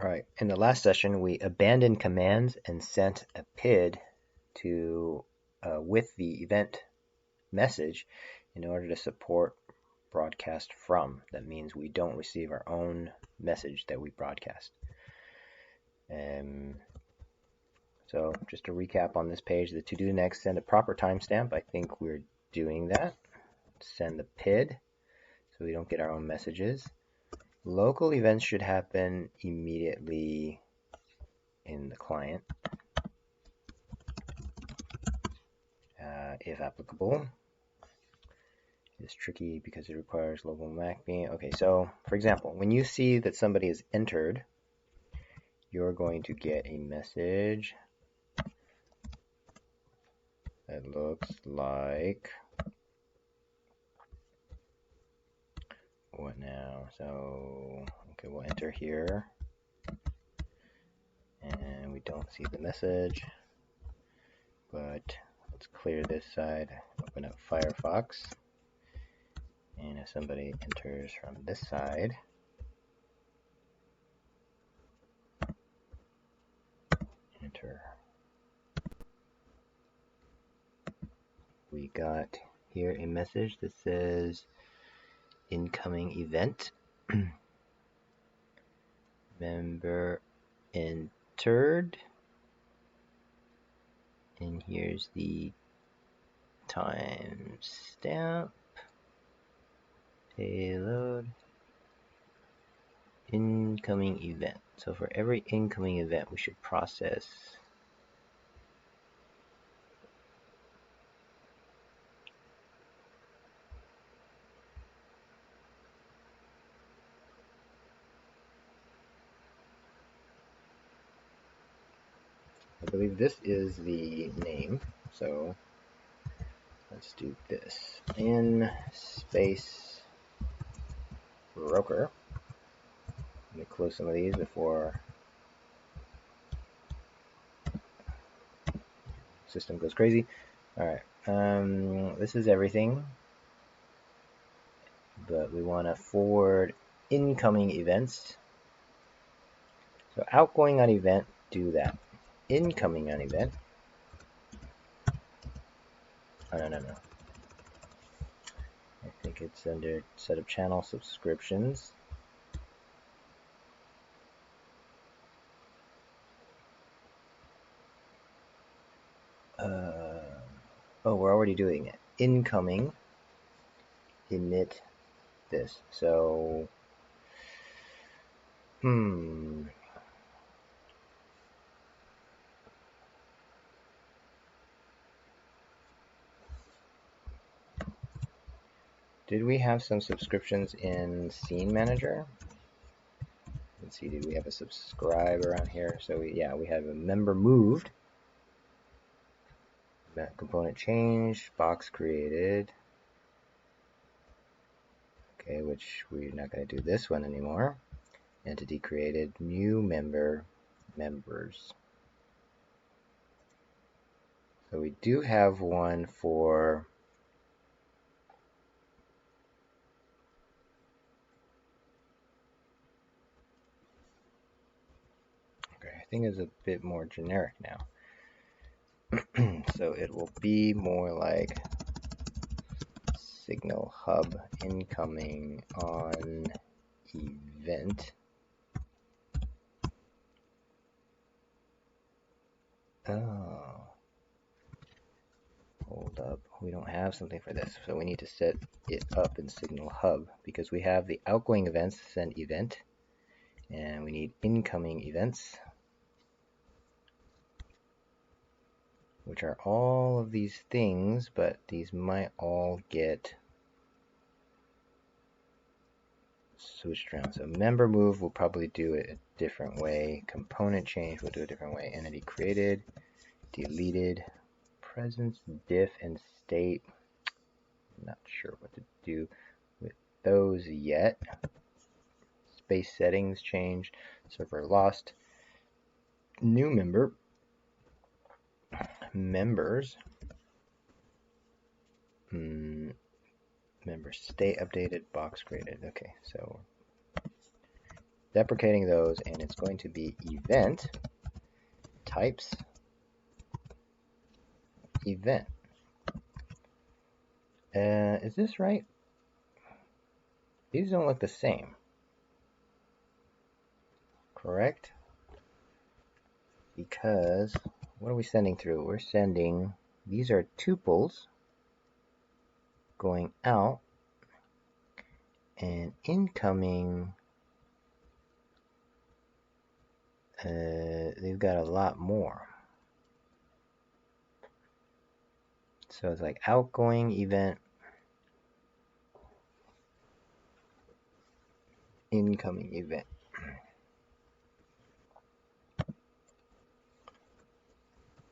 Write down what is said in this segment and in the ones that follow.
All right, in the last session, we abandoned commands and sent a PID to with the event message in order to support broadcast from. That means we don't receive our own message that we broadcast. So just to recap on this page, the to do next, send a proper timestamp. I think we're doing that. Send the PID so we don't get our own messages. Local events should happen immediately in the client, if applicable. It's tricky because it requires local mapping. Okay, so for example, when you see that somebody is entered, you're going to get a message that looks like what now? So okay, we'll enter here, and we don't see the message, but let's clear this side, open up Firefox, and if somebody enters from this side, enter, we got here a message that says incoming event. Member entered, and here's the timestamp, payload, incoming event. So for every incoming event, we should process I believe this is the name, so let's do this. In space broker. Let me close some of these before the system goes crazy. Alright, this is everything, but we want to forward incoming events. So outgoing on event, do that. Incoming on event. Oh, no. I think it's under set up channel subscriptions. Oh, we're already doing it. Incoming, emit this. So, did we have some subscriptions in Scene Manager? Let's see, did we have a subscribe around here? So we have a member moved, that component changed, box created. Okay, which we're not going to do this one anymore. Entity created, new member, members. So we do have one for I think it's a bit more generic now. So it will be more like Signal Hub incoming on event. Oh, hold up. We don't have something for this, so we need to set it up in Signal Hub because we have the outgoing events, send event, and we need incoming events, which are all of these things, but these might all get switched around. So member move will probably do it a different way. Component change will do a different way. Entity created, deleted, presence, diff, and state. Not sure what to do with those yet. Space settings changed. Server lost. New member. Members. Member state updated. Box created. Okay, so deprecating those, and it's going to be event types event. Is this right? These don't look the same. Correct? Because what are we sending through? We're sending, these are tuples going out, and incoming, they've got a lot more. So it's like outgoing event, incoming event.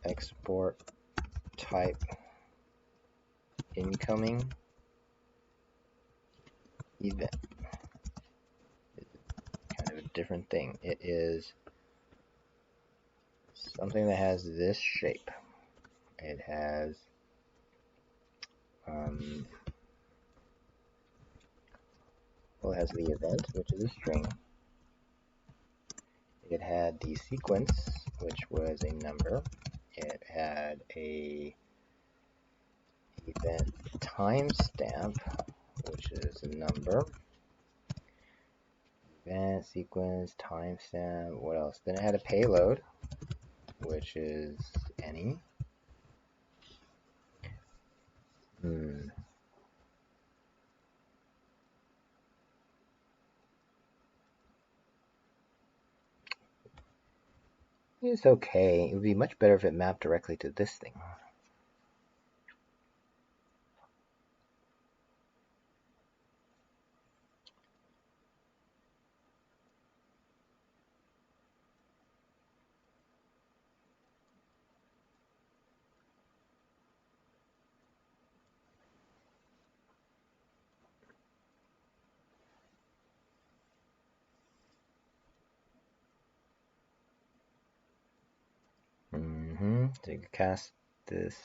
Export type incoming event. Kind of a different thing. It is something that has this shape. It has well, it has the event, which is a string. It had the sequence, which was a number. It had a event timestamp, which is a number. Event, sequence, timestamp, what else? Then it had a payload, which is any. It's okay. It would be much better if it mapped directly to this thing. So you can cast this.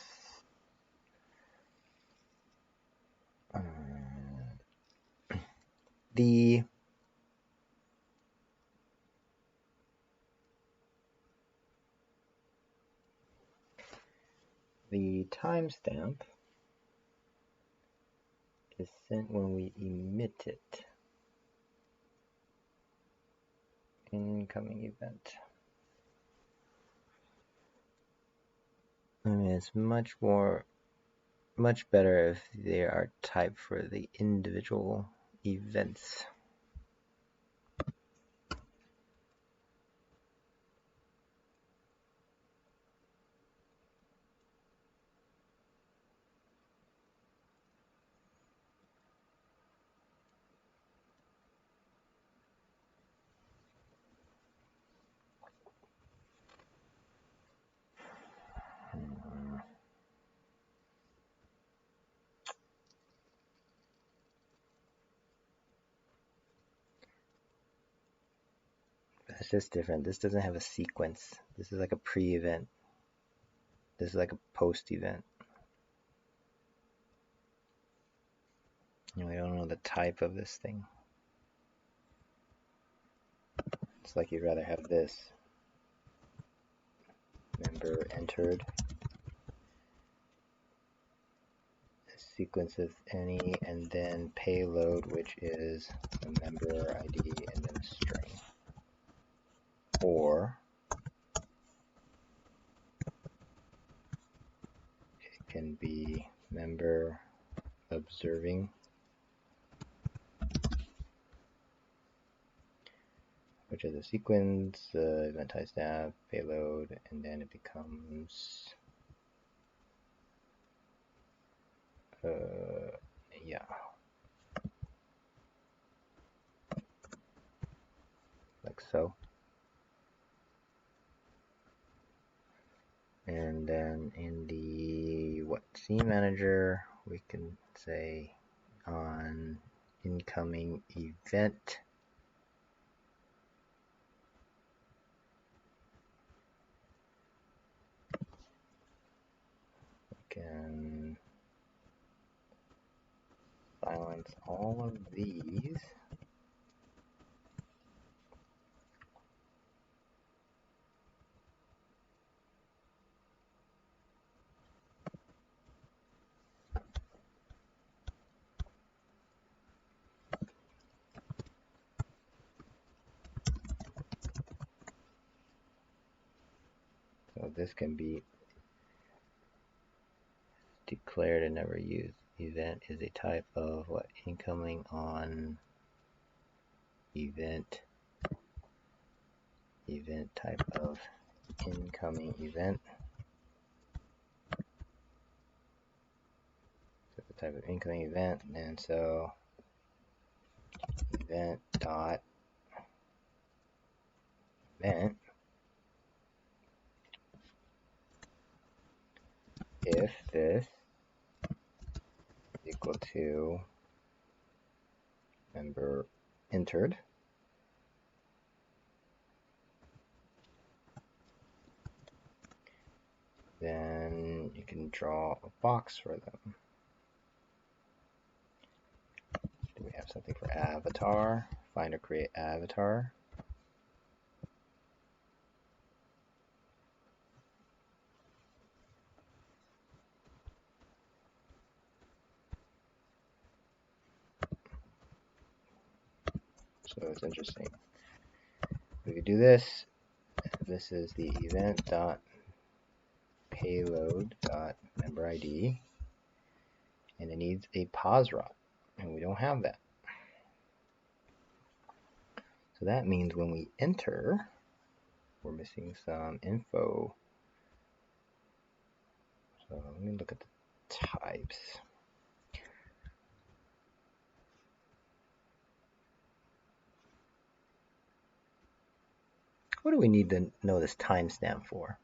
The timestamp is sent when we emit it. Incoming event. I mean, it's much better if they are typed for the individual events. It's just different. This doesn't have a sequence. This is like a pre-event. This is like a post-event. We don't know the type of this thing. It's like you'd rather have this. Member entered. Sequence of any, and then payload, which is a member ID and then a string. Or it can be member observing, which is a sequence, event timestamp, payload, and then it becomes yeah, like so. And then in the scene manager, we can say on incoming event, we can silence all of these So this can be declared and never used. Event is a type of what? Incoming on event. Event type of incoming event. So the type of incoming event, and so event dot event if this is equal to member entered, then you can draw a box for them. Do we have something for avatar? Find or create avatar. So it's interesting. We could do this. This is the event dot payload dot member ID, and it needs a pause rot, and we don't have that. So that means when we enter, we're missing some info. So let me look at the types. What do we need to know this timestamp for?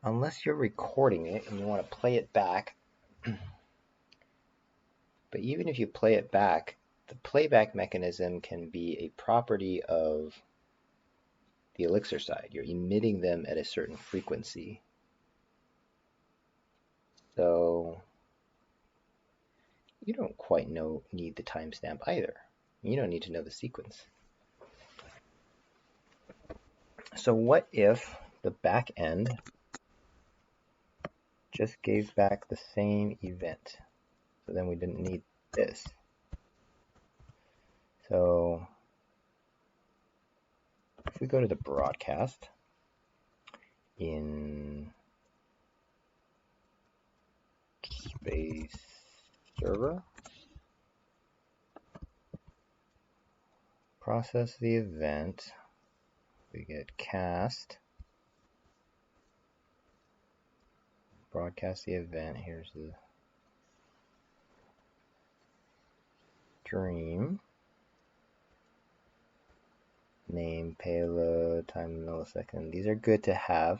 Unless you're recording it and you want to play it back. But even if you play it back, the playback mechanism can be a property of the Elixir side. You're emitting them at a certain frequency. So you don't quite need the timestamp either. You don't need to know the sequence. So what if the back end just gave back the same event? So then we didn't need this. So if we go to the broadcast in space server, process the event, we get cast, broadcast the event, here's the stream, name, payload, time, millisecond. These are good to have.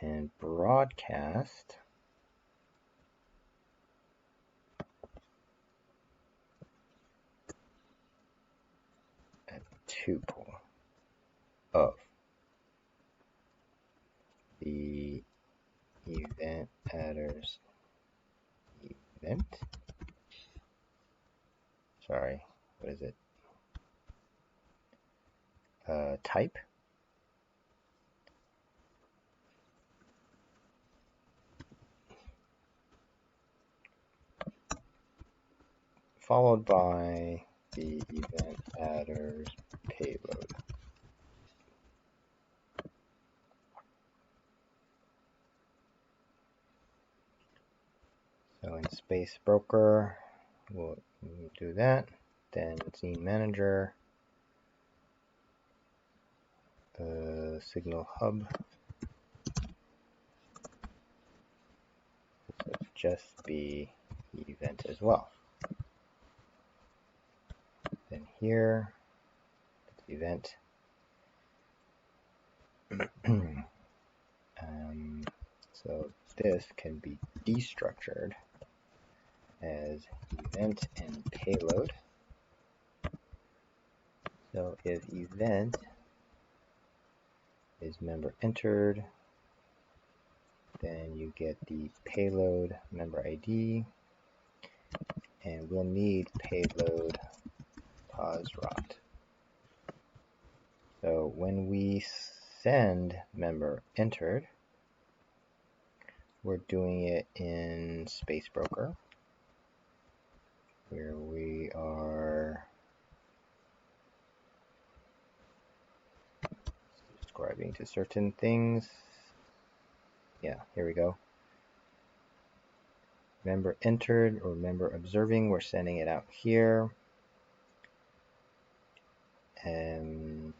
And broadcast a tuple of the event adders event. Sorry, what is it? Type. Followed by the event adders payload. So in space broker, we'll do that. Then scene manager, signal hub, so just be event as well. Then here, event. So this can be destructured as event and payload. So if event is member entered, then you get the payload member ID, and we'll need payload pause rot. So when we send member entered, we're doing it in space broker, where we are to certain things. Yeah, here we go. Member entered or member observing, we're sending it out here. And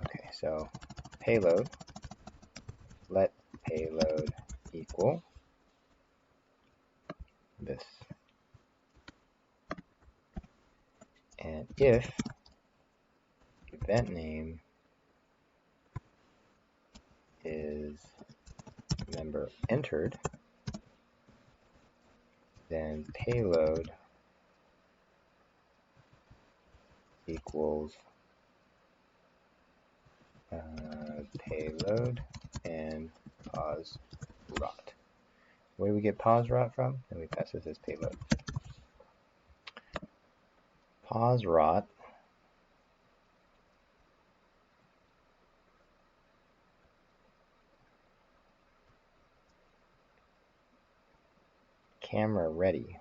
okay, so payload, let payload equal this. And if event name is member entered, then payload equals payload and pause rot. Where do we get pause rot from? And we pass this as payload. Pause rot camera ready.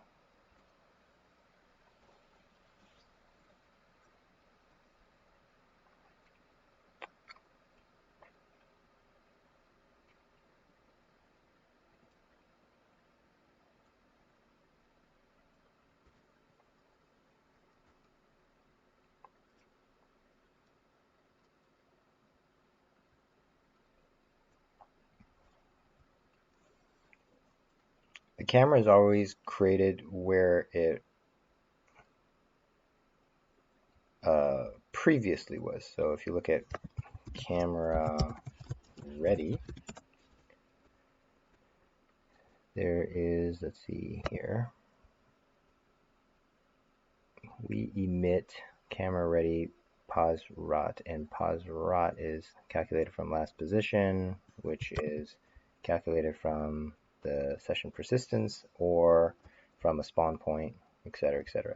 The camera is always created where it previously was. So if you look at camera ready, there is, let's see here, we emit camera ready pause rot, and pause rot is calculated from last position, which is calculated from the session persistence or from a spawn point, etc., etc.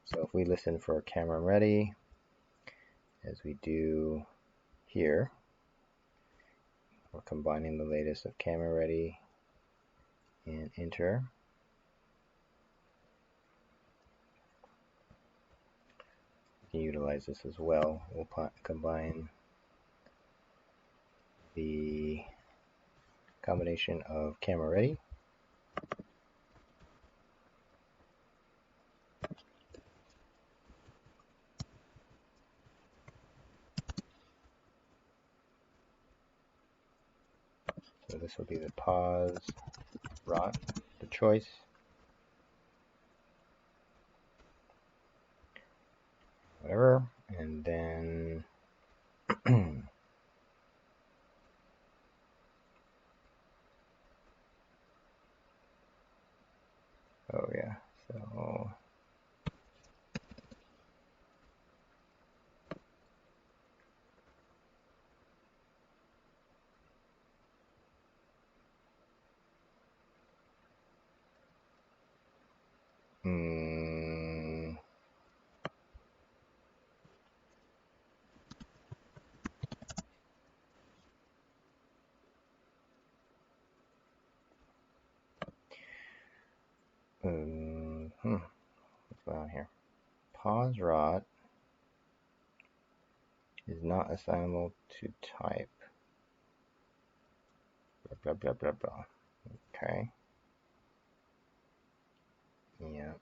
So if we listen for camera ready, as we do here, we're combining the latest of camera ready and enter. You can utilize this as well. We'll combine the combination of camera ready so this will be the pause rot, the choice, whatever, and then oh yeah, so what's going on here? Pause rot is not assignable to type. Blah, blah, blah, blah, blah. Okay. Yeah.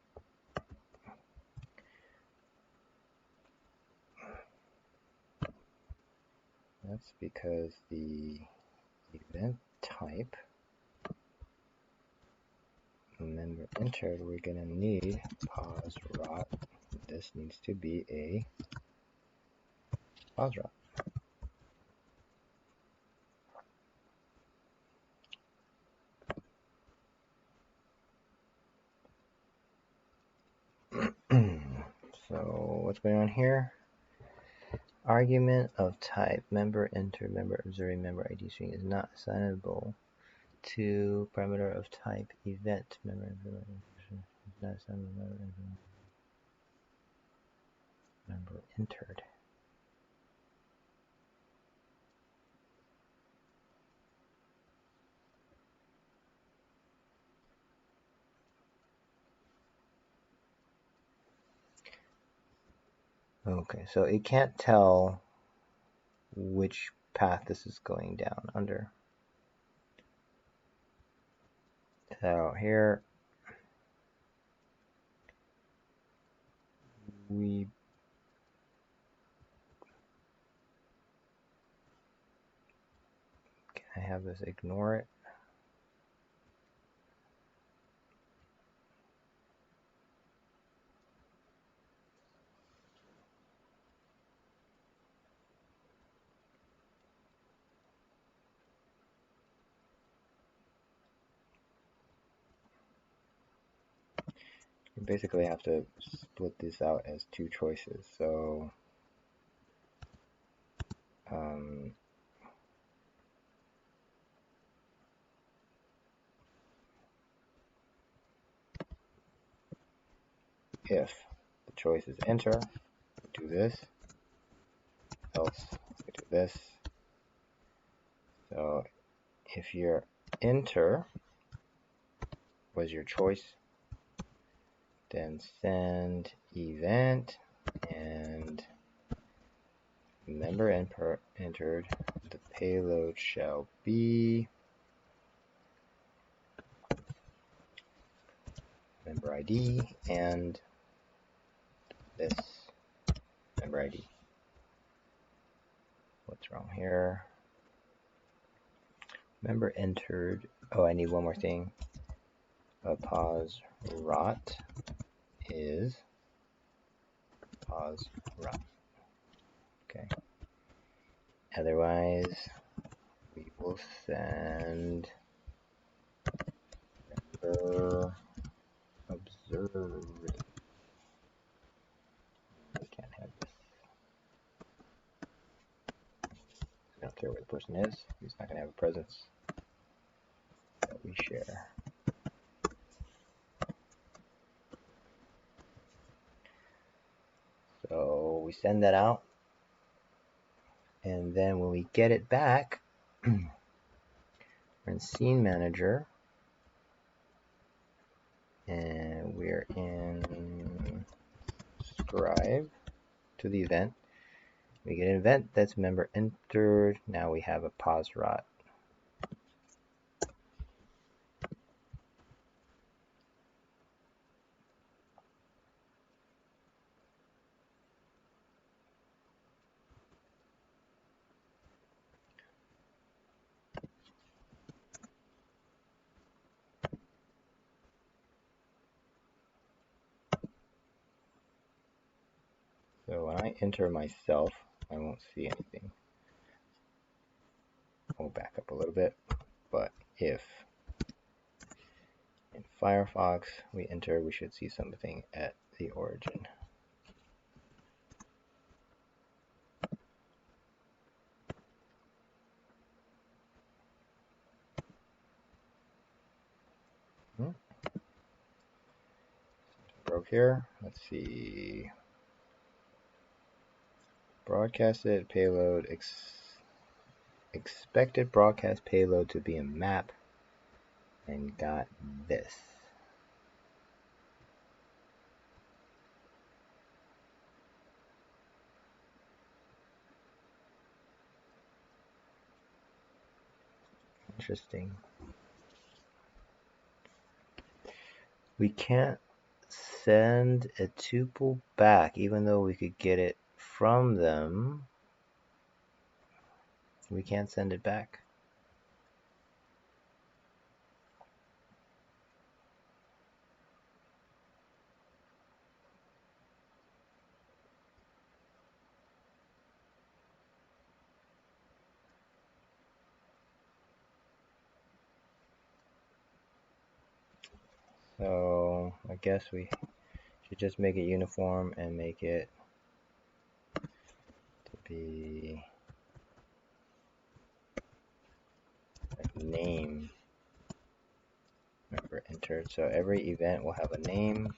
That's because the event type member entered, we're going to need pause rot. This needs to be a pause rot. So what's going on here? Argument of type member entered, member observing, member ID string is not assignable to parameter of type event member is not assignable member entered. Okay, so it can't tell which path this is going down under. So here we can I have this ignore it? You basically have to split this out as two choices. So if the choice is enter, we do this, else we do this. So if your enter was your choice, then send event and member entered, the payload shall be member ID and this member ID. What's wrong here? Member entered. Oh, I need one more thing. A pause rot is pause rot. Okay. Otherwise, we will send member observed. We can't have this. I don't care where the person is. He's not going to have a presence that we share. So we send that out. And then when we get it back, we're in Scene Manager. And we're in Scribe to the event. We get an event that's member entered. Now we have a pause rot. So when I enter myself, I won't see anything. I'll back up a little bit. But if in Firefox we enter, we should see something at the origin. Broke here. Let's see. Broadcasted payload. Expected broadcast payload to be a map. And got this. Interesting. We can't send a tuple back, even though we could get it from them. We can't send it back. So I guess we should just make it uniform and make it to be like name member entered. So every event will have a name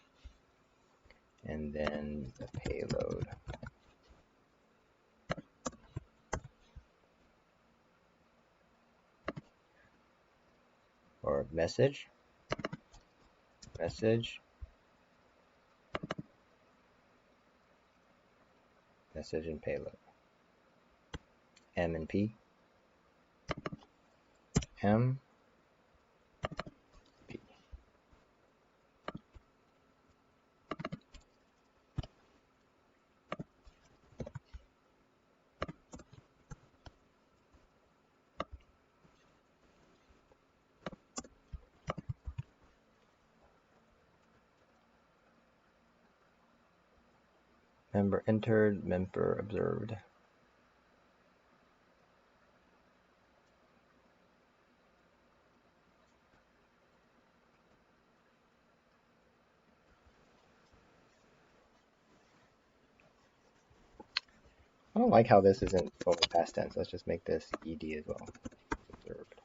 and then the payload. Or message. message and payload. M and P. M. P. Member entered, member observed. I don't like how this isn't forward past tense. Let's just make this ed as well. Observed.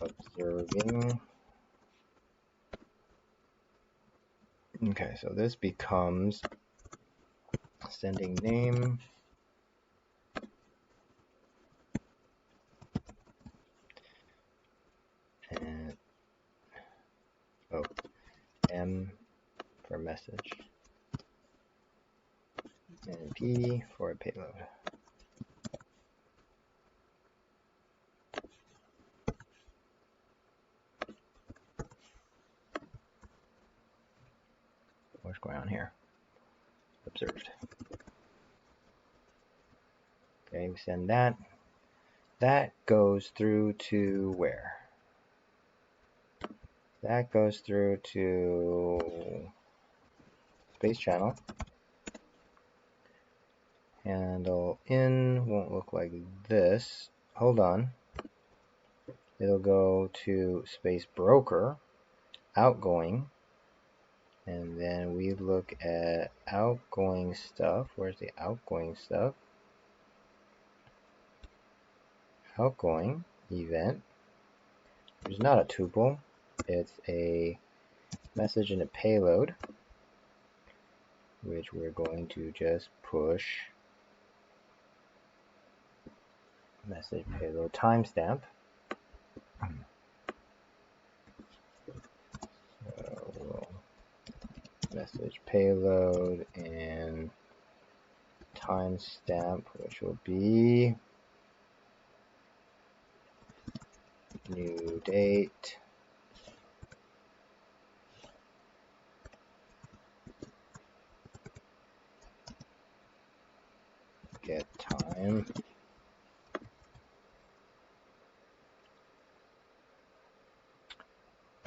Observing. Okay, so this becomes sending name and M for message and P for a payload. What's going on here? Observed. Okay, we send that. That goes through to where? That goes through to space channel. Handle in won't look like this. Hold on. It'll go to space broker, outgoing, and then we look at outgoing stuff. Where's the outgoing stuff? Outgoing event. It's not a tuple. It's a message and a payload, which we're going to just push message payload timestamp. So message payload and timestamp, which will be new date, get time,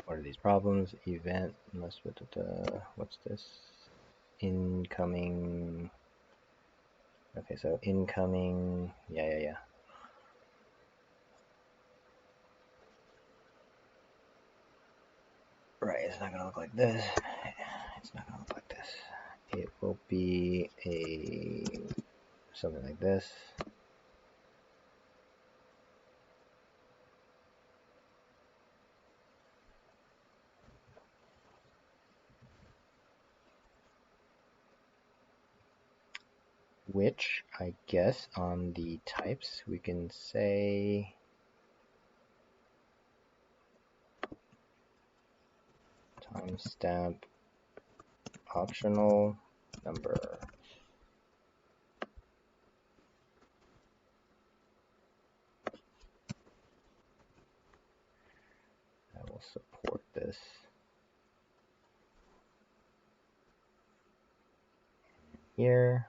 what are these problems? Event must with what's this? Incoming. Okay, so incoming. Yeah. Right, it's not gonna look like this. It's not gonna look like this. It will be something like this. Which I guess on the types we can say timestamp optional number. I will support this. Here,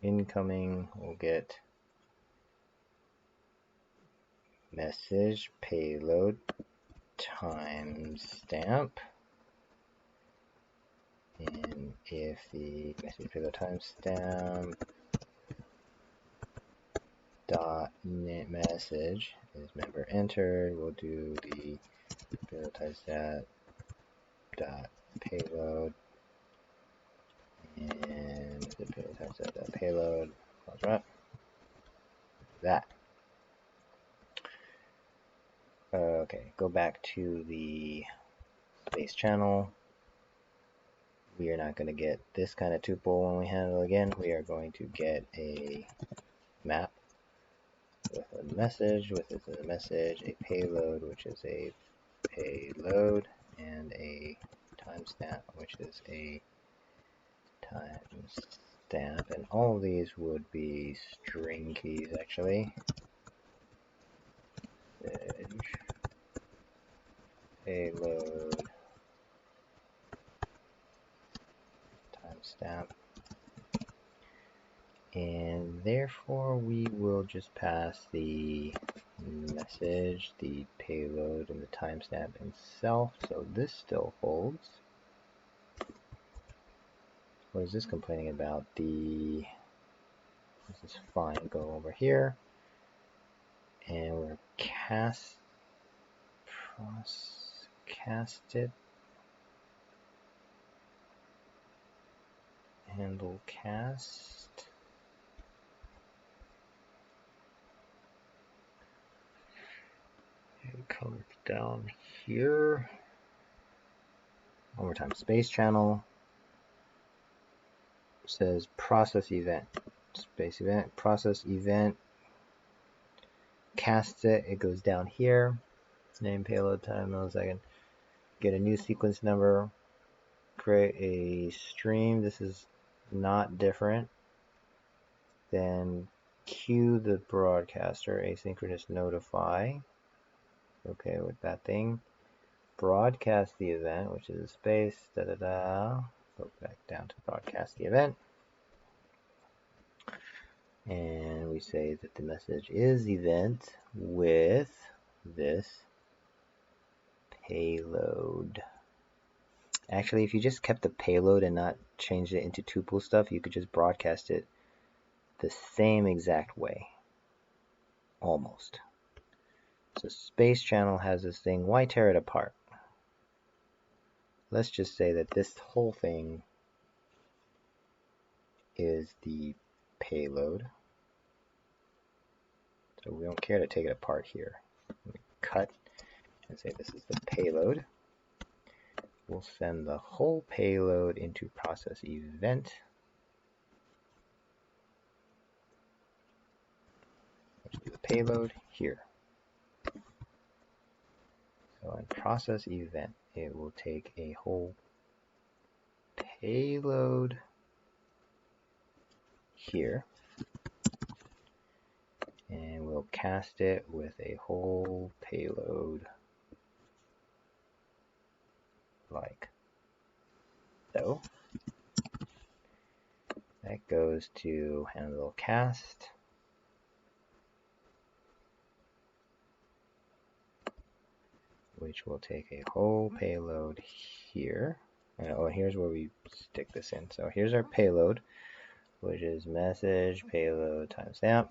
incoming, we'll get message payload timestamp. And if the message payload timestamp dot message is member entered, we'll do the payload timestamp dot payload and the payload timestamp dot payload. That. Okay, go back to the space channel. We are not going to get this kind of tuple when we handle again. We are going to get a map with a message, a payload, which is a payload, and a timestamp, which is a timestamp. timestamp, and all of these would be string keys actually. Payload timestamp, and therefore we will just pass the message, the payload, and the timestamp itself. So this still holds. What is this complaining about? This is fine. Go over here, and we're cast it. Handle cast. It comes down here. One more time. Space channel says process event. Space event. Process event. Cast it. It goes down here. Name, payload, time, millisecond. Get a new sequence number. Create a stream. This is not different than queue the broadcaster, asynchronous notify. Okay with that thing. Broadcast the event, which is a space, Go back down to broadcast the event. And we say that the message is event with this payload. Actually, if you just kept the payload and not changed it into tuple stuff, you could just broadcast it the same exact way. Almost. So space channel has this thing. Why tear it apart? Let's just say that this whole thing is the payload. So we don't care to take it apart here. We cut and say this is the payload. We'll send the whole payload into process event, which is the payload here. So in process event, it will take a whole payload here, and we'll cast it with a whole payload like so. That goes to handle cast. Which will take a whole payload here. Oh, here's where we stick this in. So here's our payload, which is message, payload, timestamp.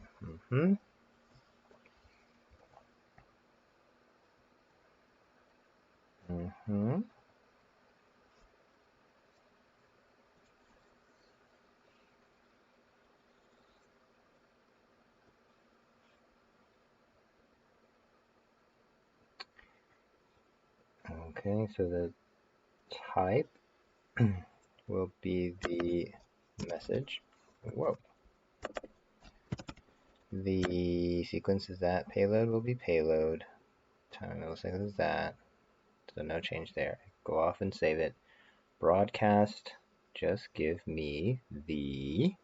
Okay, so the type will be the message. Whoa. The sequence is that. Payload will be payload. Time millisecond is that. So no change there. Go off and save it. Broadcast. Just give me the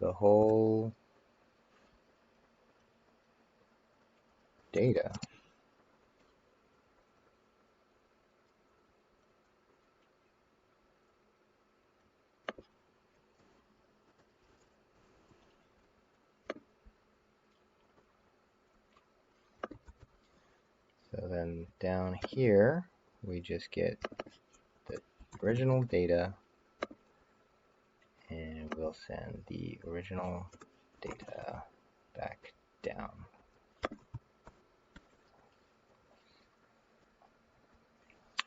whole data. So then down here, we just get the original data, and we'll send the original data back down.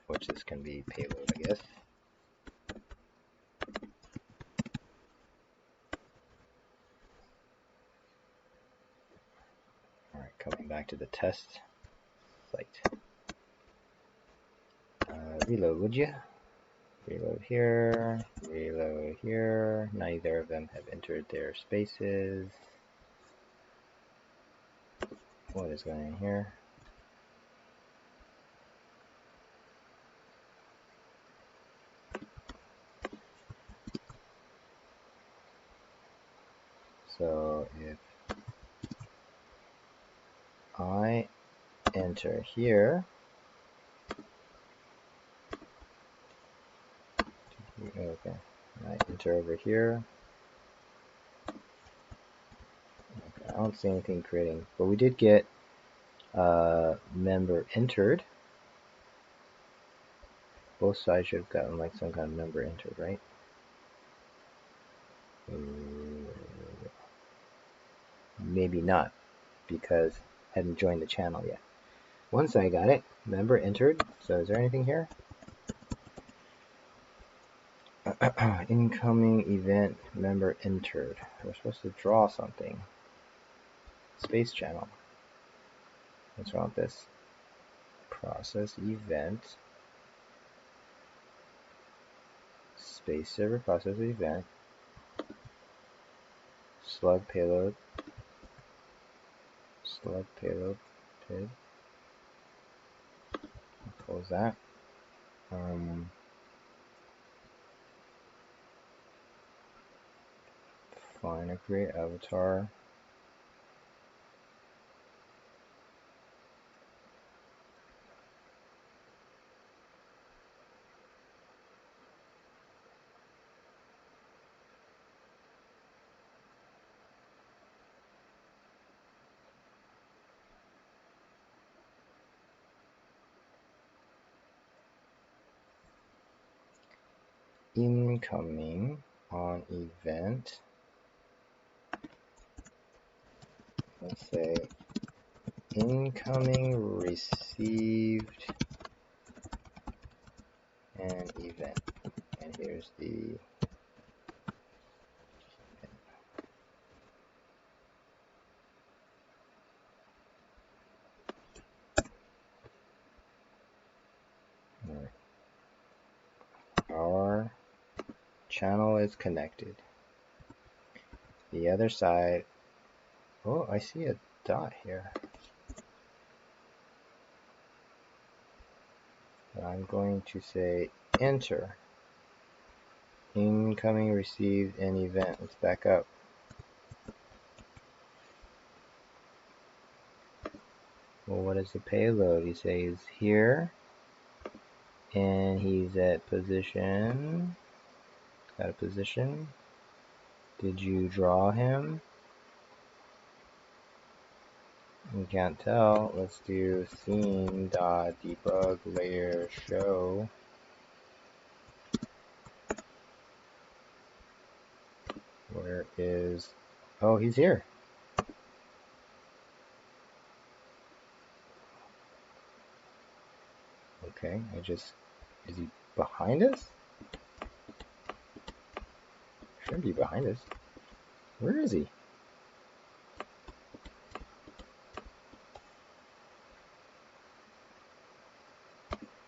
Which this can be payload, I guess. Alright, coming back to the test site. Reload, would you? Reload here, reload here. Neither of them have entered their spaces. What is going on here? So if I enter here, okay, I enter over here. Okay, I don't see anything creating, but we did get member entered. Both sides should have gotten like some kind of member entered, right? Maybe not, because I hadn't joined the channel yet. One side got it, member entered. So is there anything here? Incoming event member entered. We're supposed to draw something. Space channel. What's wrong with this? Process event. Space server process event. Slug payload. Slug payload. PID. Close that. Fine, I create avatar. Incoming on event. Let's say incoming received an event. And here's the our channel is connected. The other side, oh, I see a dot here. I'm going to say enter. Incoming received an event. Let's back up. Well, what is the payload? You say he's here, and he's at position. Got a position. Did you draw him? We can't tell. Let's do scene.debug layer show. Where is, oh, he's here. Okay, is he behind us? Shouldn't be behind us. Where is he?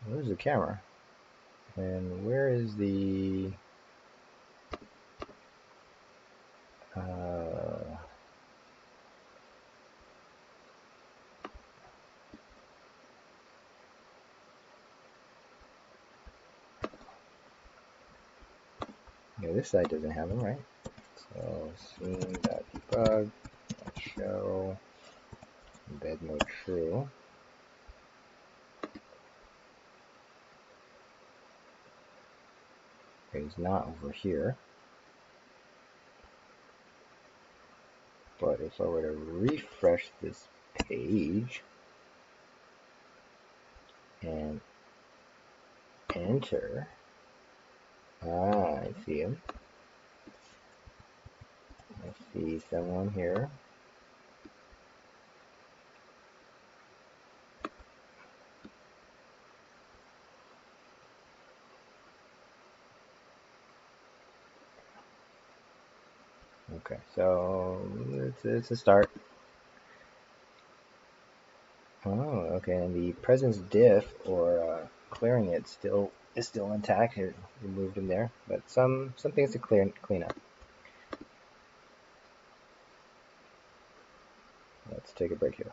Where's the camera? And where is the yeah, this side doesn't have him, right? So scene.debug show embed mode true. Okay, he's not over here. But if I were to refresh this page and enter, I see him. I see someone here. Okay, so it's a start. Oh, okay, and the presence diff or clearing it is still intact. Here, we moved him there, but some things to clean up. Let's take a break here.